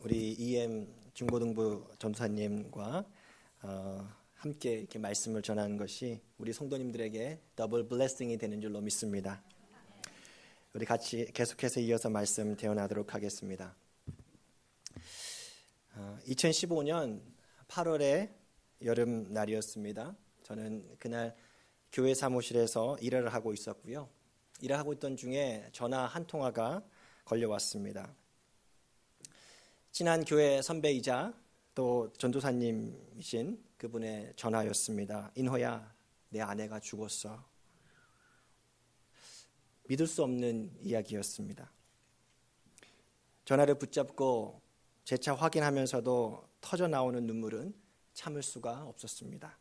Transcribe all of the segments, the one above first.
우리 EM 중고등부 전도사님과 함께 이렇게 말씀을 전하는 것이 우리 성도님들에게 더블 블레싱이 되는 줄로 믿습니다. 우리 같이 계속해서 이어서 말씀 대언하도록 하겠습니다. 2015년 8월의 여름 날이었습니다. 저는 그날 교회 사무실에서 일을 하고 있었고요. 일을 하고 있던 중에 전화 한 통화가 걸려왔습니다. 친한 교회 선배이자 또 전도사님이신 그분의 전화였습니다. 인호야, 내 아내가 죽었어. 믿을 수 없는 이야기였습니다. 전화를 붙잡고 재차 확인하면서도 터져 나오는 눈물은 참을 수가 없었습니다.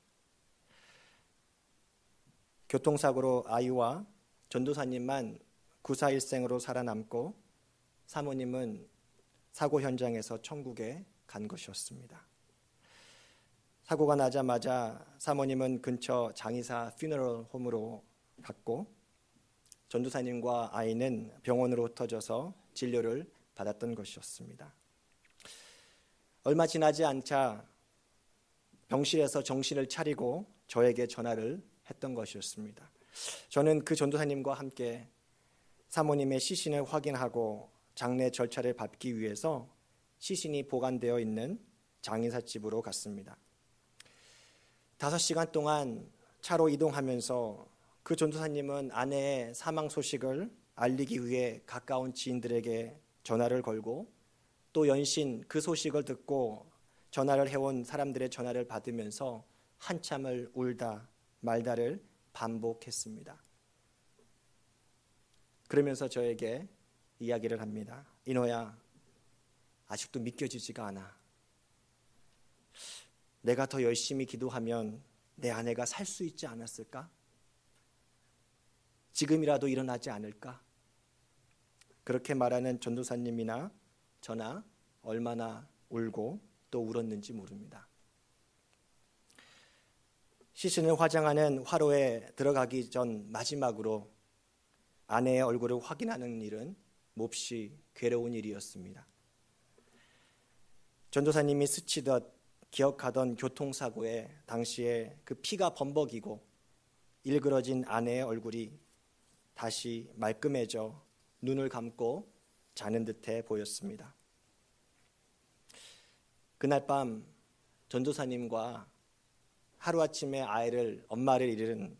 교통사고로 아이와 전도사님만 구사일생으로 살아남고 사모님은 사고 현장에서 천국에 간 것이었습니다. 사고가 나자마자 사모님은 근처 장의사 퓨너럴 홈으로 갔고 전도사님과 아이는 병원으로 흩어져서 진료를 받았던 것이었습니다. 얼마 지나지 않자 병실에서 정신을 차리고 저에게 전화를 했던 것이었습니다. 저는 그 전도사님과 함께 사모님의 시신을 확인하고 장례 절차를 밟기 위해서 시신이 보관되어 있는 장의사 집으로 갔습니다. 5시간 동안 차로 이동하면서 그 전도사님은 아내의 사망 소식을 알리기 위해 가까운 지인들에게 전화를 걸고 또 연신 그 소식을 듣고 전화를 해온 사람들의 전화를 받으면서 한참을 울다 말다를 반복했습니다. 그러면서 저에게 이야기를 합니다. 인호야, 아직도 믿겨지지가 않아. 내가 더 열심히 기도하면 내 아내가 살 수 있지 않았을까? 지금이라도 일어나지 않을까? 그렇게 말하는 전도사님이나 저나 얼마나 울고 또 울었는지 모릅니다. 시신을 화장하는 화로에 들어가기 전 마지막으로 아내의 얼굴을 확인하는 일은 몹시 괴로운 일이었습니다. 전도사님이 스치듯 기억하던 교통사고에 당시에 그 피가 범벅이고 일그러진 아내의 얼굴이 다시 말끔해져 눈을 감고 자는 듯해 보였습니다. 그날 밤 전도사님과 하루아침에 엄마를 잃은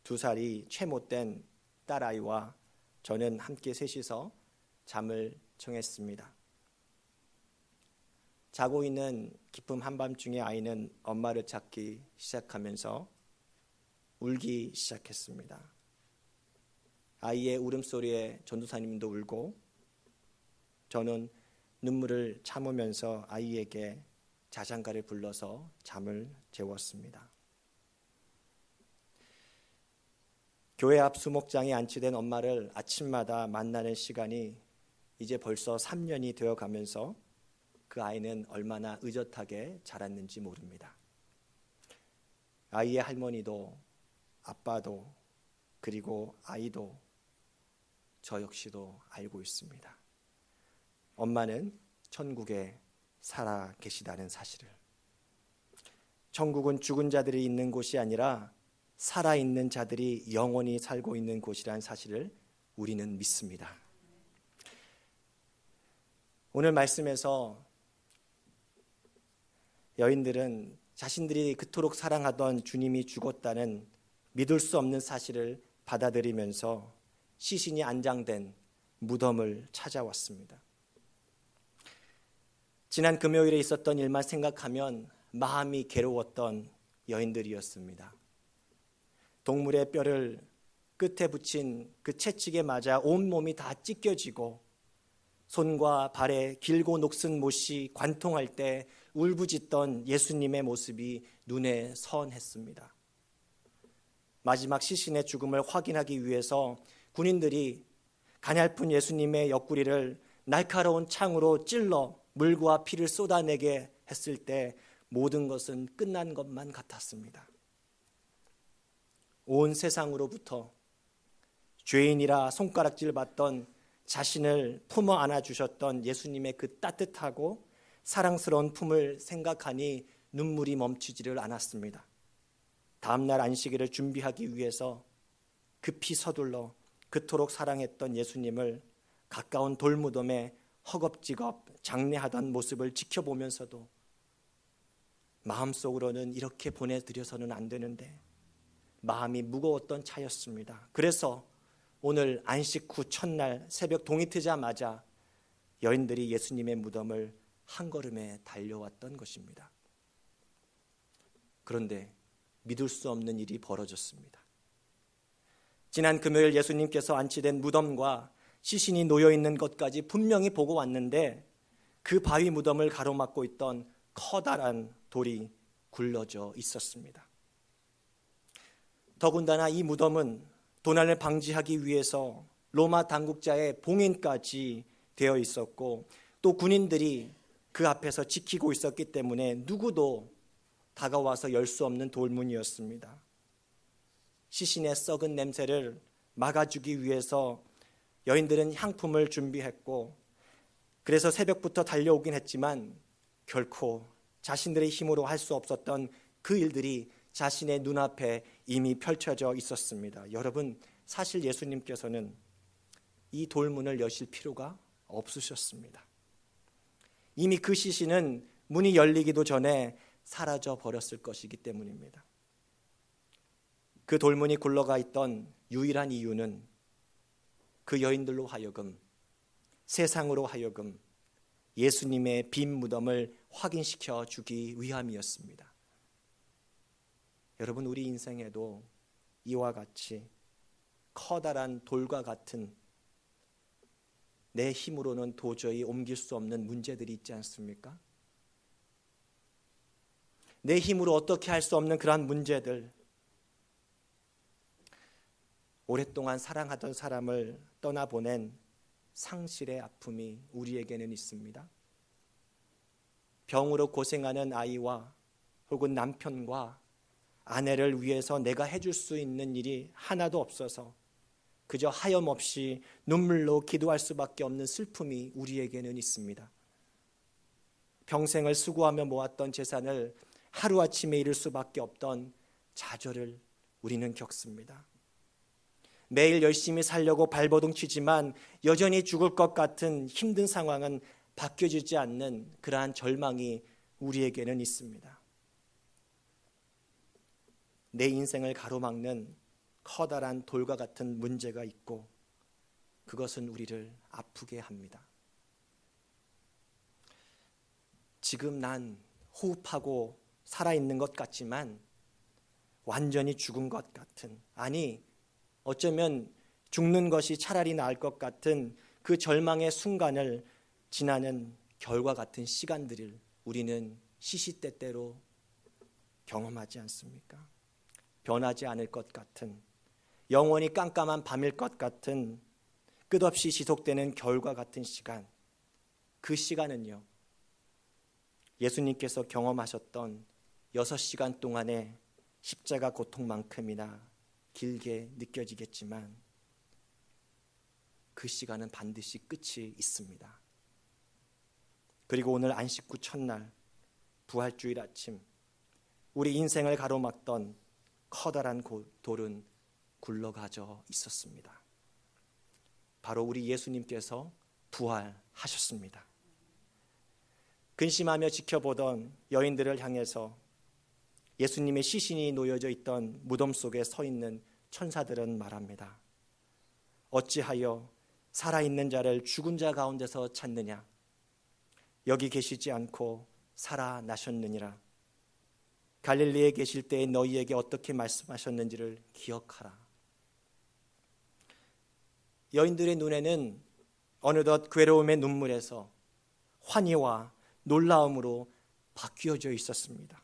2살이 채 못된 딸아이와 저는 함께 셋이서 잠을 청했습니다. 자고 있는 깊은 한밤중에 아이는 엄마를 찾기 시작하면서 울기 시작했습니다. 아이의 울음소리에 전도사님도 울고 저는 눈물을 참으면서 아이에게 자장가를 불러서 잠을 재웠습니다. 교회 앞 수목장에 안치된 엄마를 아침마다 만나는 시간이 이제 벌써 3년이 되어가면서 그 아이는 얼마나 의젓하게 자랐는지 모릅니다. 아이의 할머니도 아빠도 그리고 아이도 저 역시도 알고 있습니다. 엄마는 천국에 살아 계시다는 사실을. 천국은 죽은 자들이 있는 곳이 아니라 살아있는 자들이 영원히 살고 있는 곳이라는 사실을 우리는 믿습니다. 오늘 말씀에서 여인들은 자신들이 그토록 사랑하던 주님이 죽었다는 믿을 수 없는 사실을 받아들이면서 시신이 안장된 무덤을 찾아왔습니다. 지난 금요일에 있었던 일만 생각하면 마음이 괴로웠던 여인들이었습니다. 동물의 뼈를 끝에 붙인 그 채찍에 맞아 온몸이 다 찢겨지고 손과 발에 길고 녹슨 못이 관통할 때 울부짖던 예수님의 모습이 눈에 선했습니다. 마지막 시신의 죽음을 확인하기 위해서 군인들이 가냘픈 예수님의 옆구리를 날카로운 창으로 찔러 물과 피를 쏟아내게 했을 때 모든 것은 끝난 것만 같았습니다. 온 세상으로부터 죄인이라 손가락질 받던 자신을 품어 안아주셨던 예수님의 그 따뜻하고 사랑스러운 품을 생각하니 눈물이 멈추지를 않았습니다. 다음날 안식일을 준비하기 위해서 급히 서둘러 그토록 사랑했던 예수님을 가까운 돌무덤에 허겁지겁 장례하던 모습을 지켜보면서도 마음속으로는 이렇게 보내드려서는 안 되는데 마음이 무거웠던 차였습니다. 그래서 오늘 안식 후 첫날 새벽 동이 트자마자 여인들이 예수님의 무덤을 한 걸음에 달려왔던 것입니다. 그런데 믿을 수 없는 일이 벌어졌습니다. 지난 금요일 예수님께서 안치된 무덤과 시신이 놓여있는 것까지 분명히 보고 왔는데 그 바위 무덤을 가로막고 있던 커다란 돌이 굴러져 있었습니다. 더군다나 이 무덤은 도난을 방지하기 위해서 로마 당국자의 봉인까지 되어 있었고 또 군인들이 그 앞에서 지키고 있었기 때문에 누구도 다가와서 열 수 없는 돌문이었습니다. 시신의 썩은 냄새를 막아주기 위해서 여인들은 향품을 준비했고 그래서 새벽부터 달려오긴 했지만 결코 자신들의 힘으로 할 수 없었던 그 일들이 자신의 눈앞에 이미 펼쳐져 있었습니다. 여러분, 사실 예수님께서는 이 돌문을 여실 필요가 없으셨습니다. 이미 그 시신은 문이 열리기도 전에 사라져 버렸을 것이기 때문입니다. 그 돌문이 굴러가 있던 유일한 이유는 그 여인들로 하여금, 세상으로 하여금 예수님의 빈 무덤을 확인시켜 주기 위함이었습니다. 여러분, 우리 인생에도 이와 같이 커다란 돌과 같은 내 힘으로는 도저히 옮길 수 없는 문제들이 있지 않습니까? 내 힘으로 어떻게 할 수 없는 그러한 문제들, 오랫동안 사랑하던 사람을 떠나보낸 상실의 아픔이 우리에게는 있습니다. 병으로 고생하는 아이와 혹은 남편과 아내를 위해서 내가 해줄 수 있는 일이 하나도 없어서 그저 하염없이 눈물로 기도할 수밖에 없는 슬픔이 우리에게는 있습니다. 평생을 수고하며 모았던 재산을 하루아침에 잃을 수밖에 없던 좌절을 우리는 겪습니다. 매일 열심히 살려고 발버둥 치지만 여전히 죽을 것 같은 힘든 상황은 바뀌어지지 않는 그러한 절망이 우리에게는 있습니다. 내 인생을 가로막는 커다란 돌과 같은 문제가 있고 그것은 우리를 아프게 합니다. 지금 난 호흡하고 살아있는 것 같지만 완전히 죽은 것 같은, 아니 어쩌면 죽는 것이 차라리 나을 것 같은 그 절망의 순간을 지나는 결과 같은 시간들을 우리는 시시때때로 경험하지 않습니까? 변하지 않을 것 같은, 영원히 깜깜한 밤일 것 같은, 끝없이 지속되는 겨울과 같은 시간, 그 시간은요, 예수님께서 경험하셨던 6시간 동안의 십자가 고통만큼이나 길게 느껴지겠지만 그 시간은 반드시 끝이 있습니다. 그리고 오늘 안식 후 첫날 부활주일 아침 우리 인생을 가로막던 커다란 돌은 굴러가져 있었습니다. 바로 우리 예수님께서 부활하셨습니다. 근심하며 지켜보던 여인들을 향해서 예수님의 시신이 놓여져 있던 무덤 속에 서 있는 천사들은 말합니다. 어찌하여 살아있는 자를 죽은 자 가운데서 찾느냐? 여기 계시지 않고 살아나셨느니라. 갈릴리에 계실 때에 너희에게 어떻게 말씀하셨는지를 기억하라. 여인들의 눈에는 어느덧 괴로움의 눈물에서 환희와 놀라움으로 바뀌어져 있었습니다.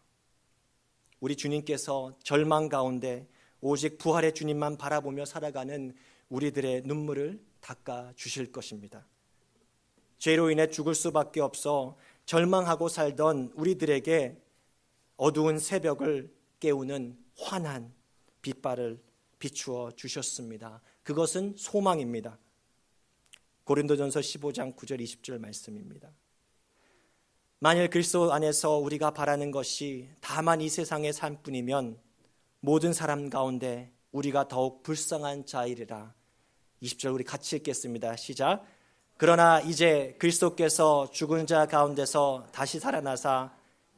우리 주님께서 절망 가운데 오직 부활의 주님만 바라보며 살아가는 우리들의 눈물을 닦아 주실 것입니다. 죄로 인해 죽을 수밖에 없어 절망하고 살던 우리들에게 어두운 새벽을 깨우는 환한 빛발을 비추어 주셨습니다. 그것은 소망입니다. 고린도전서 15장 9절 20절 말씀입니다. 만일 그리스도 안에서 우리가 바라는 것이 다만 이 세상의 삶뿐이면 모든 사람 가운데 우리가 더욱 불쌍한 자이리라. 20절 우리 같이 읽겠습니다. 시작. 그러나 이제 그리스도께서 죽은 자 가운데서 다시 살아나사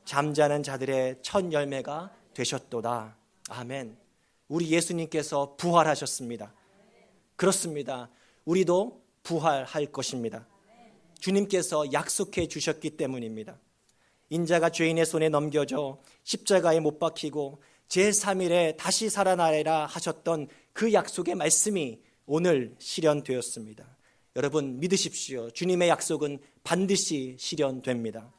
잠자는 자들의 첫 열매가 되셨도다. 아멘. 우리 예수님께서 부활하셨습니다. 그렇습니다. 우리도 부활할 것입니다. 주님께서 약속해 주셨기 때문입니다. 인자가 죄인의 손에 넘겨져 십자가에 못 박히고 제3일에 다시 살아나리라 하셨던 그 약속의 말씀이 오늘 실현되었습니다. 여러분 믿으십시오. 주님의 약속은 반드시 실현됩니다.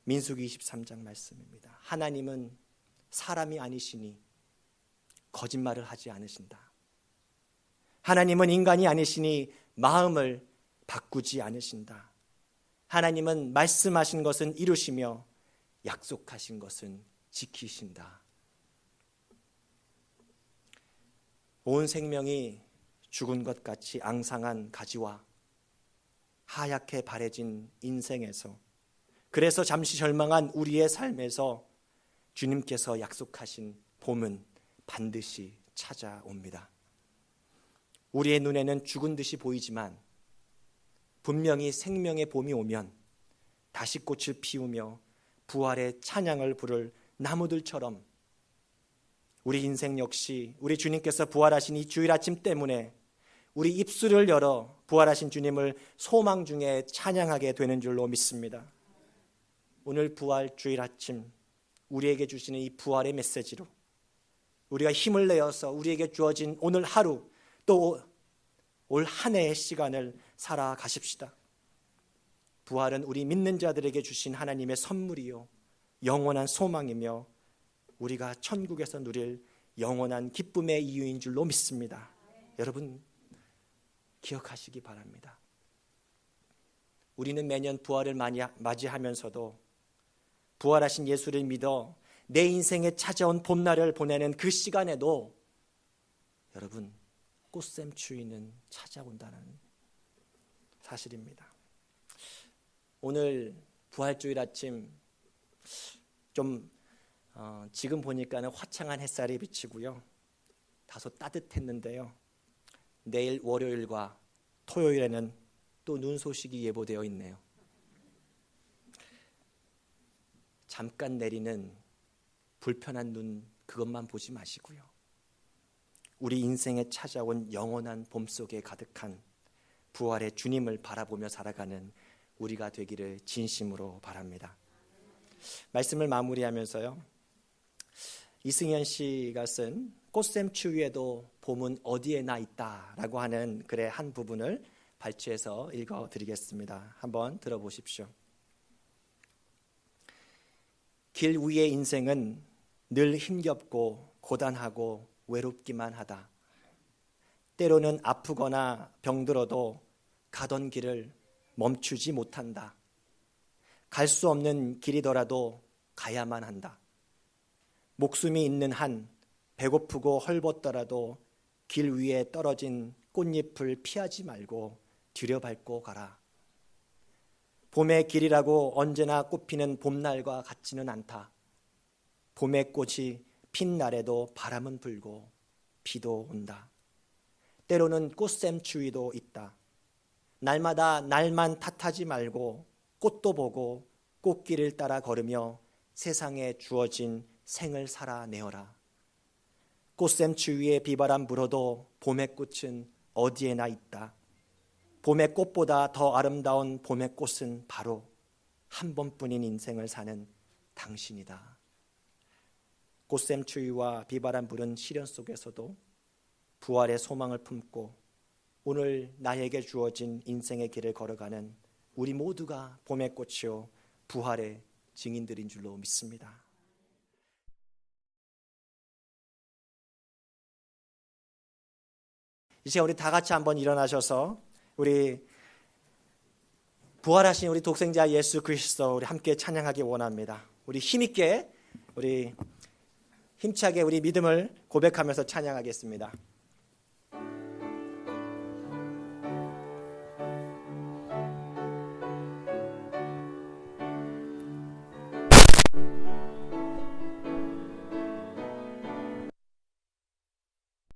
민수기 23장 말씀입니다. 하나님은 사람이 아니시니 거짓말을 하지 않으신다. 하나님은 인간이 아니시니 마음을 바꾸지 않으신다. 하나님은 말씀하신 것은 이루시며 약속하신 것은 지키신다. 온 생명이 죽은 것 같이 앙상한 가지와 하얗게 바래진 인생에서, 그래서 잠시 절망한 우리의 삶에서 주님께서 약속하신 봄은 반드시 찾아옵니다. 우리의 눈에는 죽은 듯이 보이지만 분명히 생명의 봄이 오면 다시 꽃을 피우며 부활의 찬양을 부를 나무들처럼 우리 인생 역시 우리 주님께서 부활하신 이 주일 아침 때문에 우리 입술을 열어 부활하신 주님을 소망 중에 찬양하게 되는 줄로 믿습니다. 오늘 부활 주일 아침 우리에게 주시는 이 부활의 메시지로 우리가 힘을 내어서 우리에게 주어진 오늘 하루 또 올 한 해의 시간을 살아가십시다. 부활은 우리 믿는 자들에게 주신 하나님의 선물이요 영원한 소망이며 우리가 천국에서 누릴 영원한 기쁨의 이유인 줄로 믿습니다. 여러분 기억하시기 바랍니다. 우리는 매년 부활을 맞이하면서도 부활하신 예수를 믿어 내 인생에 찾아온 봄날을 보내는 그 시간에도 여러분 꽃샘추위는 찾아온다는 사실입니다. 오늘 부활주일 아침 좀 지금 보니까는 화창한 햇살이 비치고요. 다소 따뜻했는데요. 내일 월요일과 토요일에는 또 눈 소식이 예보되어 있네요. 잠깐 내리는 불편한 눈 그것만 보지 마시고요. 우리 인생에 찾아온 영원한 봄 속에 가득한 부활의 주님을 바라보며 살아가는 우리가 되기를 진심으로 바랍니다. 말씀을 마무리하면서요. 이승현 씨가 쓴 꽃샘추위에도 봄은 어디에나 있다라고 하는 글의 한 부분을 발췌해서 읽어드리겠습니다. 한번 들어보십시오. 길 위의 인생은 늘 힘겹고 고단하고 외롭기만 하다. 때로는 아프거나 병들어도 가던 길을 멈추지 못한다. 갈 수 없는 길이더라도 가야만 한다. 목숨이 있는 한 배고프고 헐벗더라도 길 위에 떨어진 꽃잎을 피하지 말고 들여밟고 가라. 봄의 길이라고 언제나 꽃피는 봄날과 같지는 않다. 봄의 꽃이 핀 날에도 바람은 불고 비도 온다. 때로는 꽃샘추위도 있다. 날마다 날만 탓하지 말고 꽃도 보고 꽃길을 따라 걸으며 세상에 주어진 생을 살아내어라. 꽃샘추위에 비바람 불어도 봄의 꽃은 어디에나 있다. 봄의 꽃보다 더 아름다운 봄의 꽃은 바로 한 번뿐인 인생을 사는 당신이다. 꽃샘추위와 비바람 부는 시련 속에서도 부활의 소망을 품고 오늘 나에게 주어진 인생의 길을 걸어가는 우리 모두가 봄의 꽃이요 부활의 증인들인 줄로 믿습니다. 이제 우리 다 같이 한번 일어나셔서 우리 부활하신 우리 독생자 예수 그리스도 우리 함께 찬양하기 원합니다. 우리 힘있게 우리 힘차게 우리 믿음을 고백하면서 찬양하겠습니다.